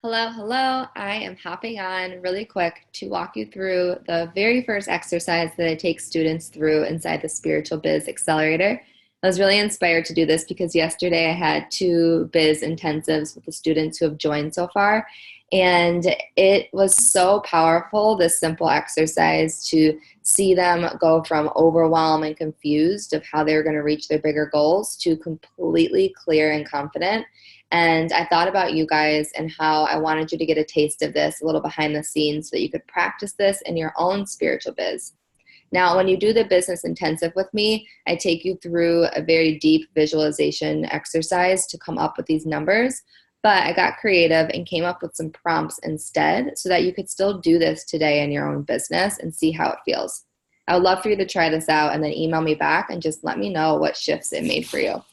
Hello, hello. I am hopping on really quick to walk you through the very first exercise that I take students through inside the Spiritual Biz Accelerator. I was really inspired to do this because yesterday I had two biz intensives with the students who have joined so far, and it was so powerful, this simple exercise, to see them go from overwhelmed and confused of how they were going to reach their bigger goals to completely clear and confident. And I thought about you guys and how I wanted you to get a taste of this, a little behind the scenes, so that you could practice this in your own spiritual biz. Now, when you do the business intensive with me, I take you through a very deep visualization exercise to come up with these numbers. But I got creative and came up with some prompts instead so that you could still do this today in your own business and see how it feels. I would love for you to try this out and then email me back and just let me know what shifts it made for you.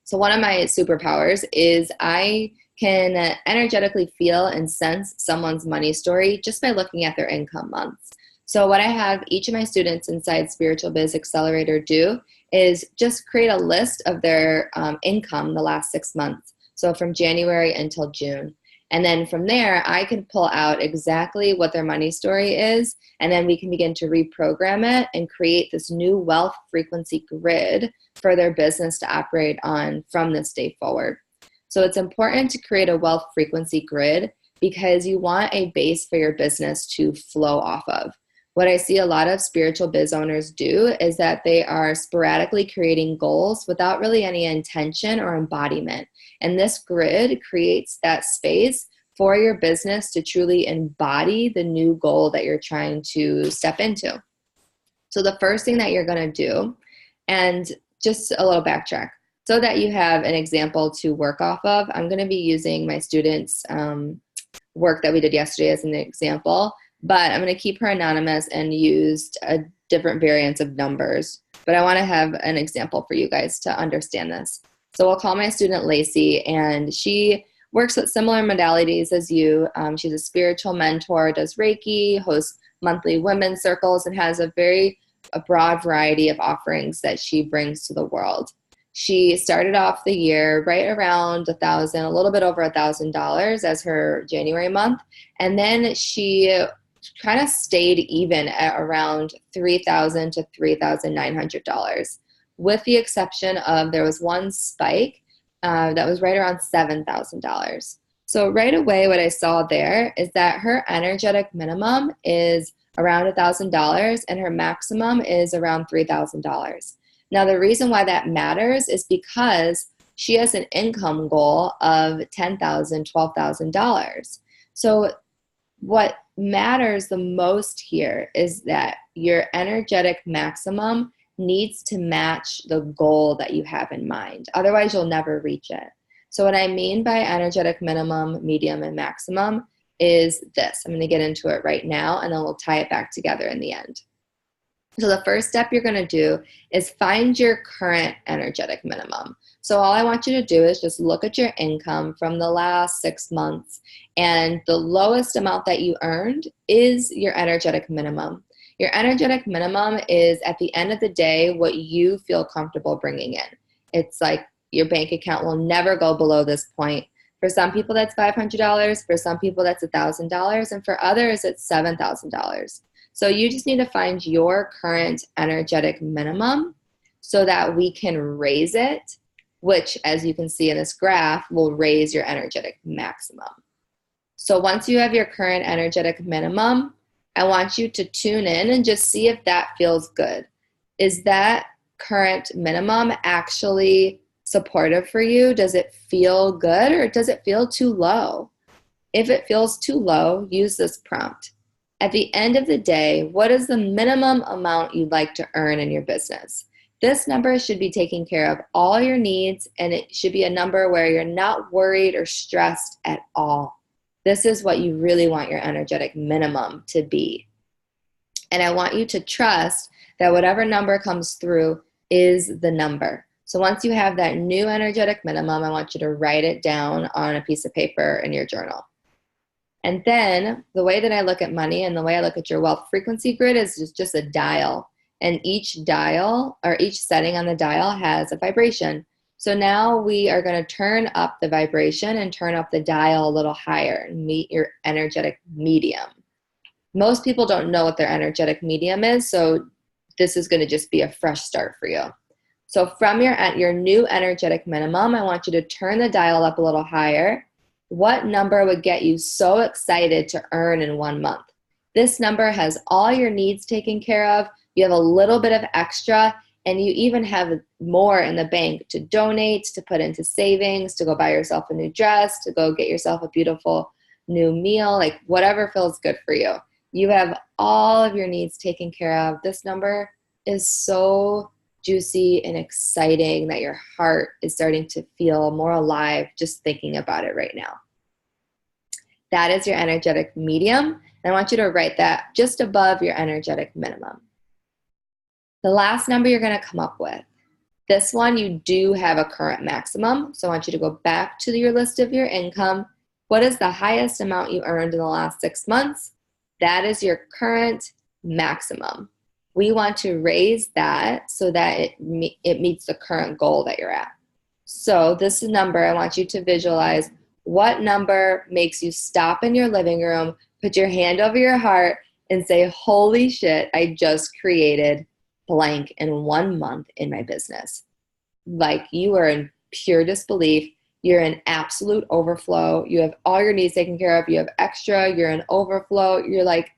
So one of my superpowers is I can energetically feel and sense someone's money story just by looking at their income months. So what I have each of my students inside Spiritual Biz Accelerator do is just create a list of their income the last 6 months. So from January until June. And then from there, I can pull out exactly what their money story is, and then we can begin to reprogram it and create this new wealth frequency grid for their business to operate on from this day forward. So it's important to create a wealth frequency grid because you want a base for your business to flow off of. What I see a lot of spiritual biz owners do is that they are sporadically creating goals without really any intention or embodiment. And this grid creates that space for your business to truly embody the new goal that you're trying to step into. So the first thing that you're going to do, and just a little backtrack, so that you have an example to work off of, I'm going to be using my students' work that we did yesterday as an example. But I'm going to keep her anonymous and used a different variants of numbers. But I want to have an example for you guys to understand this. So we'll call my student Lacey, and she works with similar modalities as you. She's a spiritual mentor, does Reiki, hosts monthly women's circles, and has a broad variety of offerings that she brings to the world. She started off the year right around $1,000, a little bit over $1,000 as her January month, and then she kind of stayed even at around $3,000 to $3,900, with the exception of there was one spike that was right around $7,000. So right away what I saw there is that her energetic minimum is around $1,000 and her maximum is around $3,000. Now the reason why that matters is because she has an income goal of $10,000, $12,000. So what matters the most here is that your energetic maximum needs to match the goal that you have in mind. Otherwise, you'll never reach it. So what I mean by energetic minimum, medium, and maximum is this. I'm going to get into it right now, and then we'll tie it back together in the end. So the first step you're going to do is find your current energetic minimum. So all I want you to do is just look at your income from the last 6 months, and the lowest amount that you earned is your energetic minimum. Your energetic minimum is, at the end of the day, what you feel comfortable bringing in. It's like your bank account will never go below this point. For some people, that's $500. For some people, that's $1,000. And for others, it's $7,000. So you just need to find your current energetic minimum so that we can raise it, which, as you can see in this graph, will raise your energetic maximum. So once you have your current energetic minimum, I want you to tune in and just see if that feels good. Is that current minimum actually supportive for you? Does it feel good, or does it feel too low? If it feels too low, use this prompt. At the end of the day, what is the minimum amount you'd like to earn in your business? This number should be taking care of all your needs, and it should be a number where you're not worried or stressed at all. This is what you really want your energetic minimum to be. And I want you to trust that whatever number comes through is the number. So once you have that new energetic minimum, I want you to write it down on a piece of paper in your journal. And then the way that I look at money and the way I look at your wealth frequency grid is just a dial. And each dial, or each setting on the dial, has a vibration. So now we are going to turn up the vibration and turn up the dial a little higher and meet your energetic medium. Most people don't know what their energetic medium is, so this is going to just be a fresh start for you. So from your new energetic minimum, I want you to turn the dial up a little higher. What number would get you so excited to earn in 1 month? This number has all your needs taken care of. You have a little bit of extra, and you even have more in the bank to donate, to put into savings, to go buy yourself a new dress, to go get yourself a beautiful new meal, like whatever feels good for you. You have all of your needs taken care of. This number is so juicy and exciting that your heart is starting to feel more alive just thinking about it right now. That is your energetic medium. And I want you to write that just above your energetic minimum. The last number you're going to come up with. This one, you do have a current maximum. So I want you to go back to your list of your income. What is the highest amount you earned in the last 6 months? That is your current maximum. We want to raise that so that it meets the current goal that you're at. So this number, I want you to visualize what number makes you stop in your living room, put your hand over your heart, and say, holy shit, I just created blank in 1 month in my business. Like you are in pure disbelief. You're in absolute overflow. You have all your needs taken care of. You have extra. You're in overflow. You're like,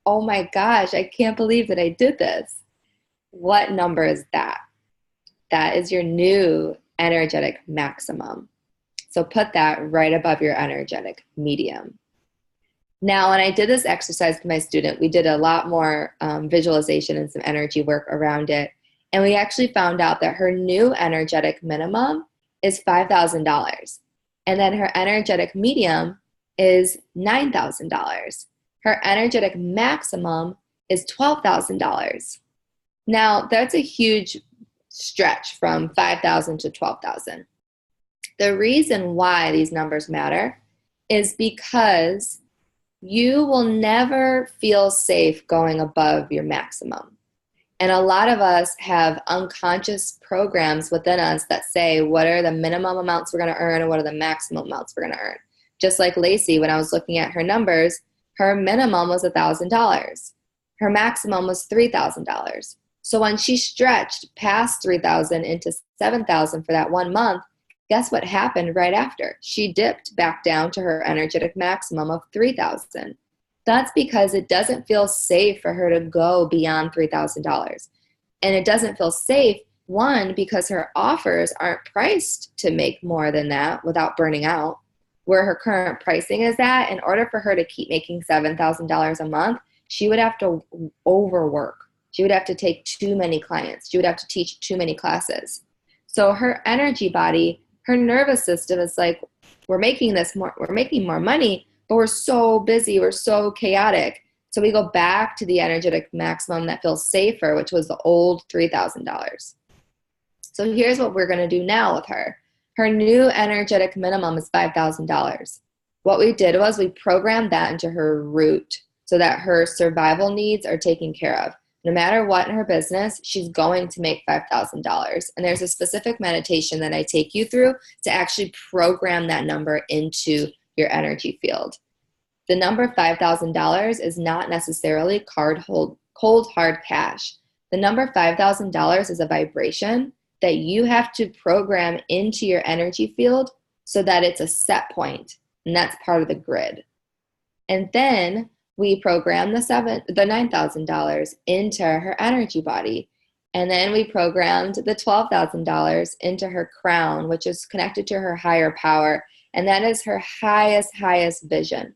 oh my gosh, I can't believe that I did this. What number is that? That is your new energetic maximum. So put that right above your energetic medium. Now, when I did this exercise with my student, we did a lot more visualization and some energy work around it. And we actually found out that her new energetic minimum is $5,000. And then her energetic medium is $9,000. Her energetic maximum is $12,000. Now, that's a huge stretch from $5,000 to $12,000. The reason why these numbers matter is because you will never feel safe going above your maximum. And a lot of us have unconscious programs within us that say, what are the minimum amounts we're going to earn and what are the maximum amounts we're going to earn? Just like Lacey, when I was looking at her numbers, her minimum was $1,000. Her maximum was $3,000. So when she stretched past $3,000 into $7,000 for that 1 month, guess what happened right after? She dipped back down to her energetic maximum of $3,000. That's because it doesn't feel safe for her to go beyond $3,000. And it doesn't feel safe, one, because her offers aren't priced to make more than that without burning out. Where her current pricing is at, in order for her to keep making $7,000 a month, she would have to overwork. She would have to take too many clients. She would have to teach too many classes. So her energy body, her nervous system is like, we're making more money, but we're so busy, we're so chaotic. So we go back to the energetic maximum that feels safer, which was the old $3,000. So here's what we're going to do now with her. Her new energetic minimum is $5,000. What we did was we programmed that into her root so that her survival needs are taken care of. No matter what in her business, she's going to make $5,000. And there's a specific meditation that I take you through to actually program that number into your energy field. The number $5,000 is not necessarily cold, hard cash. The number $5,000 is a vibration that you have to program into your energy field so that it's a set point, and that's part of the grid. And then we program the $9,000 into her energy body. And then we programmed the $12,000 into her crown, which is connected to her higher power. And that is her highest vision.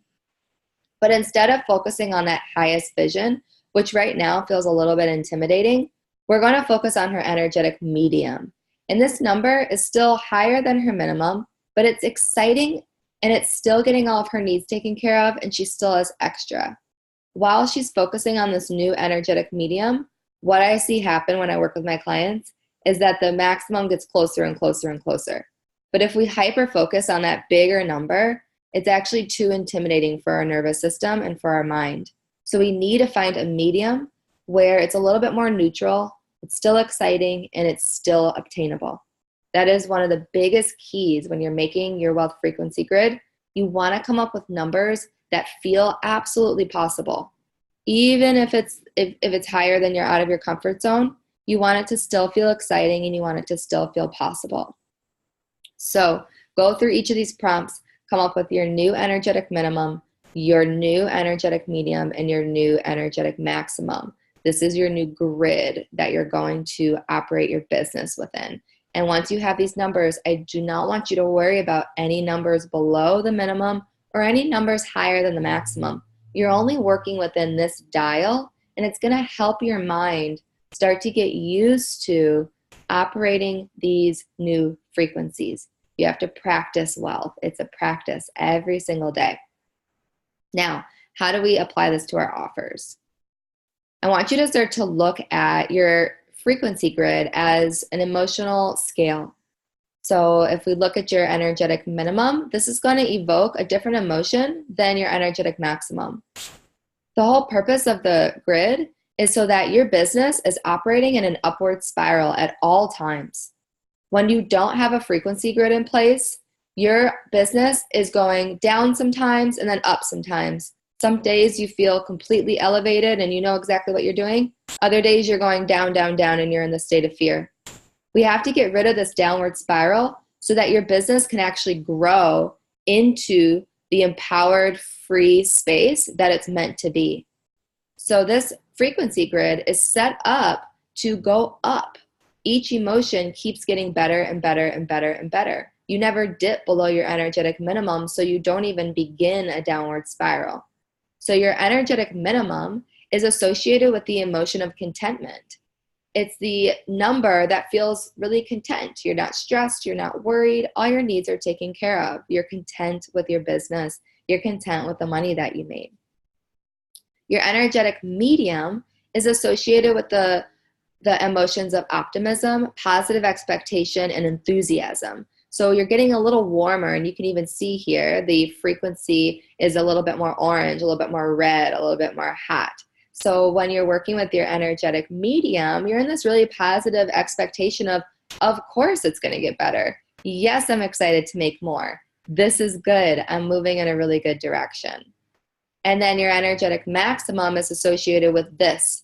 But instead of focusing on that highest vision, which right now feels a little bit intimidating, we're going to focus on her energetic medium. And this number is still higher than her minimum, but it's exciting and it's still getting all of her needs taken care of, and she still has extra. While she's focusing on this new energetic medium, what I see happen when I work with my clients is that the maximum gets closer and closer and closer. But if we hyper-focus on that bigger number, it's actually too intimidating for our nervous system and for our mind. So we need to find a medium where it's a little bit more neutral, it's still exciting, and it's still obtainable. That is one of the biggest keys when you're making your wealth frequency grid. You want to come up with numbers that feel absolutely possible. Even if it's higher than you're out of your comfort zone, you want it to still feel exciting and you want it to still feel possible. So go through each of these prompts, come up with your new energetic minimum, your new energetic medium, and your new energetic maximum. This is your new grid that you're going to operate your business within. And once you have these numbers, I do not want you to worry about any numbers below the minimum or any numbers higher than the maximum. You're only working within this dial, and it's going to help your mind start to get used to operating these new frequencies. You have to practice wealth. It's a practice every single day. Now, how do we apply this to our offers? I want you to start to look at your frequency grid as an emotional scale. So if we look at your energetic minimum, this is going to evoke a different emotion than your energetic maximum. The whole purpose of the grid is so that your business is operating in an upward spiral at all times. When you don't have a frequency grid in place, your business is going down sometimes and then up sometimes. Some days you feel completely elevated and you know exactly what you're doing. Other days you're going down, down, down, and you're in the state of fear. We have to get rid of this downward spiral so that your business can actually grow into the empowered, free space that it's meant to be. So this frequency grid is set up to go up. Each emotion keeps getting better and better and better and better. You never dip below your energetic minimum, so you don't even begin a downward spiral. So your energetic minimum is associated with the emotion of contentment. It's the number that feels really content. You're not stressed, you're not worried, all your needs are taken care of. You're content with your business, you're content with the money that you made. Your energetic medium is associated with the emotions of optimism, positive expectation, and enthusiasm. So you're getting a little warmer, and you can even see here the frequency is a little bit more orange, a little bit more red, a little bit more hot. So when you're working with your energetic medium, you're in this really positive expectation of course it's going to get better. Yes, I'm excited to make more. This is good. I'm moving in a really good direction. And then your energetic maximum is associated with this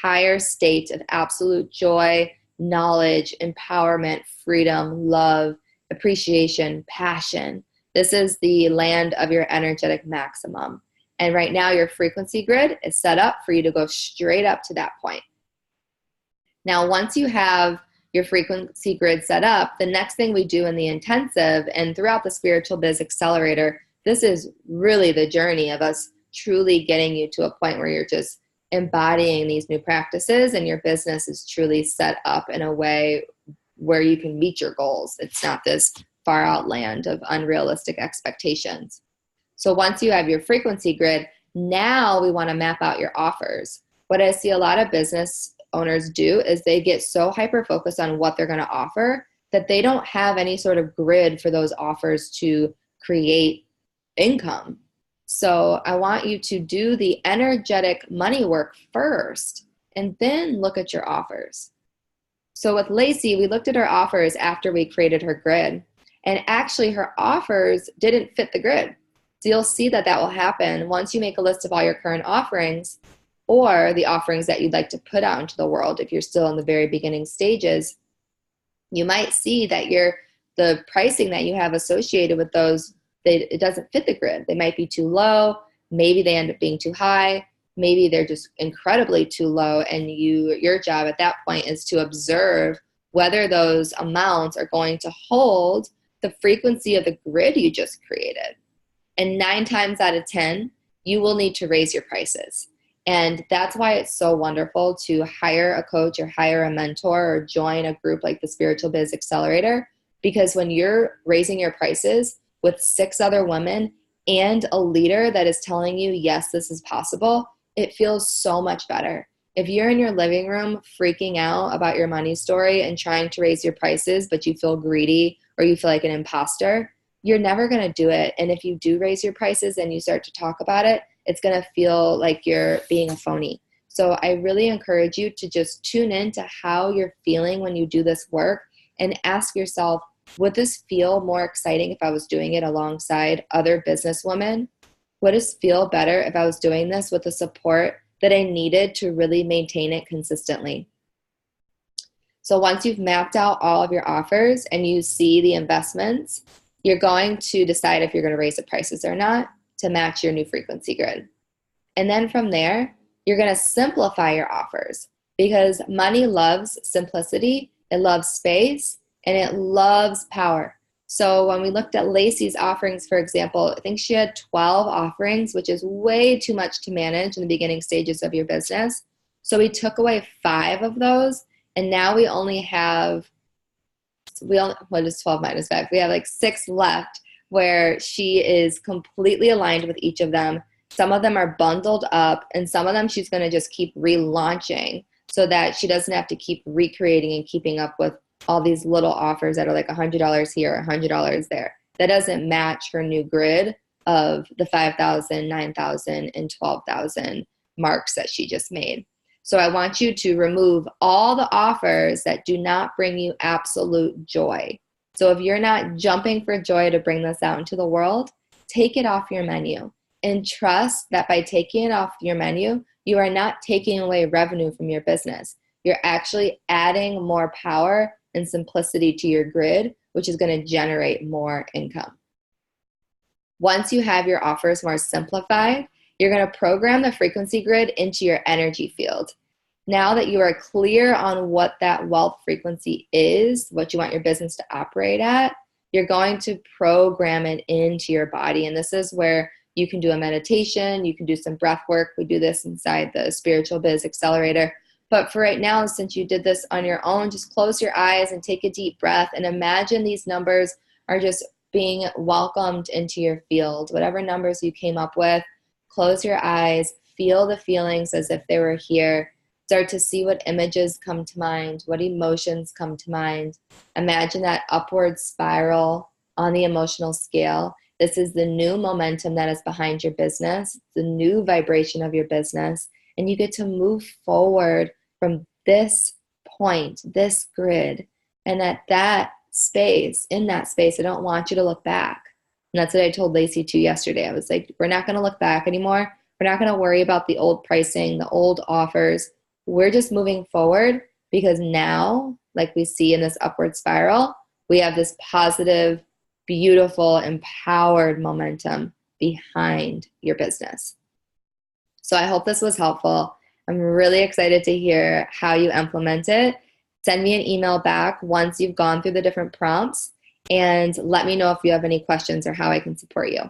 higher state of absolute joy, knowledge, empowerment, freedom, love, appreciation, passion. This is the land of your energetic maximum. And right now your frequency grid is set up for you to go straight up to that point. Now, once you have your frequency grid set up, the next thing we do in the intensive and throughout the Spiritual Biz Accelerator, this is really the journey of us truly getting you to a point where you're just embodying these new practices and your business is truly set up in a way where you can meet your goals. It's not this far out land of unrealistic expectations. So once you have your frequency grid, now we want to map out your offers. What I see a lot of business owners do is they get so hyper-focused on what they're going to offer that they don't have any sort of grid for those offers to create income. So I want you to do the energetic money work first and then look at your offers. So with Lacey, we looked at her offers after we created her grid, and actually her offers didn't fit the grid. So you'll see that will happen once you make a list of all your current offerings or the offerings that you'd like to put out into the world. If you're still in the very beginning stages, you might see that the pricing that you have associated with those, it doesn't fit the grid. They might be too low. Maybe they end up being too high. Maybe they're just incredibly too low. And your job at that point is to observe whether those amounts are going to hold the frequency of the grid you just created. And 9 times out of 10, you will need to raise your prices. And that's why it's so wonderful to hire a coach or hire a mentor or join a group like the Spiritual Biz Accelerator. Because when you're raising your prices with 6 other women and a leader that is telling you, yes, this is possible, it feels so much better. If you're in your living room freaking out about your money story and trying to raise your prices, but you feel greedy or you feel like an imposter, you're never going to do it. And if you do raise your prices and you start to talk about it, it's going to feel like you're being a phony. So I really encourage you to just tune in to how you're feeling when you do this work and ask yourself, would this feel more exciting if I was doing it alongside other businesswomen? Would it feel better if I was doing this with the support that I needed to really maintain it consistently? So once you've mapped out all of your offers and you see the investments, you're going to decide if you're going to raise the prices or not to match your new frequency grid. And then from there, you're going to simplify your offers because money loves simplicity, it loves space, and it loves power. So when we looked at Lacey's offerings, for example, I think she had 12 offerings, which is way too much to manage in the beginning stages of your business. So we took away 5 of those, and now we only have, what is 12 minus 5? We have like 6 left where she is completely aligned with each of them. Some of them are bundled up, and some of them she's going to just keep relaunching so that she doesn't have to keep recreating and keeping up with all these little offers that are like $100 here, $100 there. That doesn't match her new grid of the 5,000, 9,000, and 12,000 marks that she just made. So I want you to remove all the offers that do not bring you absolute joy. So if you're not jumping for joy to bring this out into the world, take it off your menu and trust that by taking it off your menu, you are not taking away revenue from your business. You're actually adding more power and simplicity to your grid, which is going to generate more income. Once you have your offers more simplified, you're going to program the frequency grid into your energy field. Now that you are clear on what that wealth frequency is, what you want your business to operate at, you're going to program it into your body. And this is where you can do a meditation, you can do some breath work. We do this inside the Spiritual Biz Accelerator. But for right now, since you did this on your own, just close your eyes and take a deep breath and imagine these numbers are just being welcomed into your field. Whatever numbers you came up with, close your eyes, feel the feelings as if they were here. Start to see what images come to mind, what emotions come to mind. Imagine that upward spiral on the emotional scale. This is the new momentum that is behind your business, the new vibration of your business, and you get to move forward from this point, this grid, and at that space, in that space, I don't want you to look back. And that's what I told Lacey too yesterday. I was like, we're not going to look back anymore. We're not going to worry about the old pricing, the old offers. We're just moving forward because now, like we see in this upward spiral, we have this positive, beautiful, empowered momentum behind your business. So I hope this was helpful. I'm really excited to hear how you implement it. Send me an email back once you've gone through the different prompts and let me know if you have any questions or how I can support you.